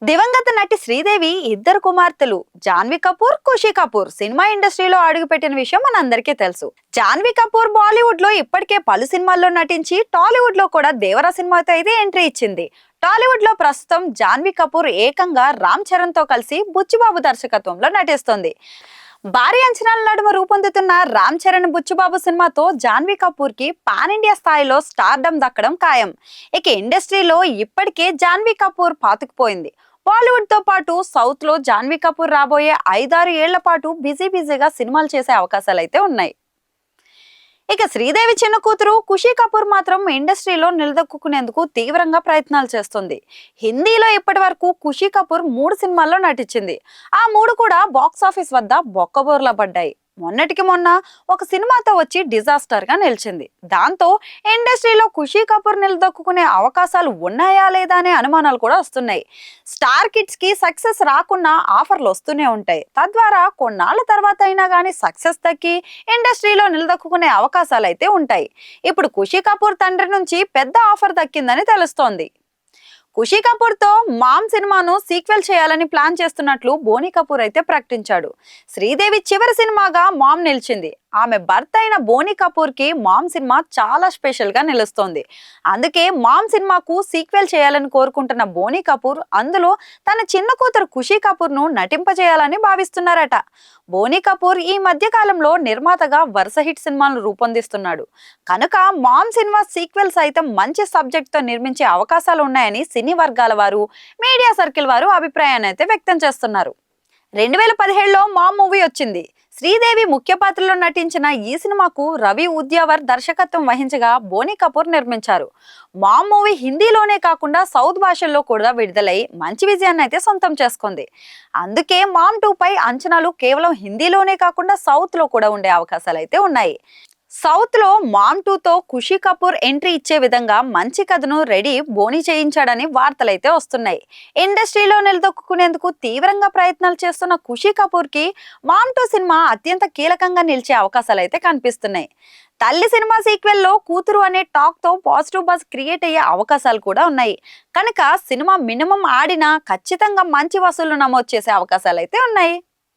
దివంగత నటి శ్రీదేవి ఇద్దరు కుమార్తెలు జాన్వీ కపూర్, ఖుషీ కపూర్ సినిమా ఇండస్ట్రీలో అడుగుపెట్టిన విషయం మనందరికీ తెలుసు. జాన్వీ కపూర్ బాలీవుడ్ లో ఇప్పటికే పలు సినిమాల్లో నటించి టాలీవుడ్ లో కూడా దేవరా సినిమాతో అయితే ఎంట్రీ ఇచ్చింది. టాలీవుడ్ లో ప్రస్తుతం జాన్వీ కపూర్ ఏకంగా రామ్ చరణ్ తో కలిసి బుచ్చిబాబు దర్శకత్వంలో నటిస్తోంది. భారీ అంచనాల నడుమ రూపొందుతున్న రామ్ చరణ్ బుచ్చిబాబు సినిమాతో జాన్వీ కపూర్ కి పాన్ ఇండియా స్థాయిలో స్టార్డమ్ దక్కడం ఖాయం. ఇక ఇండస్ట్రీలో ఇప్పటికే జాన్వీ కపూర్ పాతుకుపోయింది. బాలీవుడ్ తో పాటు సౌత్ లో జాన్వీ కపూర్ రాబోయే 5-6 ఏళ్ల పాటు బిజీగా సినిమాలు చేసే అవకాశాలు అయితే ఉన్నాయి. ఇక శ్రీదేవి చిన్న కూతురు ఖుషీ కపూర్ మాత్రం ఇండస్ట్రీలో నిలదొక్కునేందుకు తీవ్రంగా ప్రయత్నాలు చేస్తుంది. హిందీలో ఇప్పటి వరకు ఖుషీ కపూర్ 3 సినిమాల్లో నటించింది. ఆ 3 కూడా బాక్స్ ఆఫీస్ వద్ద బొక్కబోర్లా పడ్డాయి. మొన్నటికి మొన్న ఒక సినిమాతో వచ్చి డిజాస్టర్ గా నిలిచింది. దాంతో ఇండస్ట్రీలో ఖుషీ కపూర్ నిలదొక్కునే అవకాశాలు ఉన్నాయా లేదా అనే అనుమానాలు కూడా వస్తున్నాయి. స్టార్ కిడ్స్ కి సక్సెస్ రాకున్నా ఆఫర్లు వస్తూనే ఉంటాయి. తద్వారా కొన్నాళ్ళ తర్వాత అయినా కానీ సక్సెస్ దక్కి ఇండస్ట్రీలో నిలదొక్కునే అవకాశాలు అయితే ఉంటాయి. ఇప్పుడు ఖుషీ కపూర్ తండ్రి నుంచి పెద్ద ఆఫర్ దక్కిందని తెలుస్తోంది. ఖుషీ కపూర్ తో మామ్ సినిమాను సీక్వెల్ చేయాలని ప్లాన్ చేస్తున్నట్లు బోనీ కపూర్ అయితే ప్రకటించాడు. శ్రీదేవి చివరి సినిమాగా మామ్ నిలిచింది. ఆమె భర్త అయిన బోనీ కపూర్ కి మామ్ సినిమా చాలా స్పెషల్ గా నిలుస్తోంది. అందుకే మామ్ సినిమాకు సీక్వెల్ చేయాలని కోరుకుంటున్న బోనీ కపూర్ అందులో తన చిన్న కూతురు ఖుషీ కపూర్ ను నటింపజేయాలని భావిస్తున్నారట. బోనీ కపూర్ ఈ మధ్య కాలంలో నిర్మాతగా వరుస హిట్ సినిమాలను రూపొందిస్తున్నాడు. కనుక మామ్ సినిమా సీక్వెల్ సైతం మంచి సబ్జెక్ట్ తో నిర్మించే అవకాశాలు ఉన్నాయని సినీ వర్గాల వారు, మీడియా సర్కిల్ వారు అభిప్రాయాన్ని అయితే వ్యక్తం చేస్తున్నారు. 2017లో మామ్ మూవీ వచ్చింది. శ్రీదేవి ముఖ్య పాత్రలో నటించిన ఈ సినిమాకు రవి ఉద్యావర్ దర్శకత్వం వహించగా బోనీ కపూర్ నిర్మించారు. మామ్ మూవీ హిందీలోనే కాకుండా సౌత్ భాషల్లో కూడా విడుదలై మంచి విజయాన్ని అయితే సొంతం చేసుకుంది. అందుకే మామ్ 2 పై అంచనాలు కేవలం హిందీలోనే కాకుండా సౌత్ లో కూడా ఉండే అవకాశాలు అయితే ఉన్నాయి. సౌత్ లో మామ్ 2 తో ఖుషీ కపూర్ ఎంట్రీ ఇచ్చే విధంగా మంచి కథను రెడీ బోనీ చేయించాడని వార్తలైతే వస్తున్నాయి. ఇండస్ట్రీలో నిలదొక్కునేందుకు తీవ్రంగా ప్రయత్నాలు చేస్తున్న ఖుషీ కపూర్ కి మామ్ 2 సినిమా అత్యంత కీలకంగా నిలిచే అవకాశాలు అయితే కనిపిస్తున్నాయి. తల్లి సినిమా సీక్వెల్ లో కూతురు అనే టాక్ తో పాజిటివ్ బజ్ క్రియేట్ అయ్యే అవకాశాలు కూడా ఉన్నాయి. కనుక సినిమా మినిమం ఆడినా ఖచ్చితంగా మంచి వసూళ్లు నమోదు చేసే అవకాశాలు అయితే ఉన్నాయి.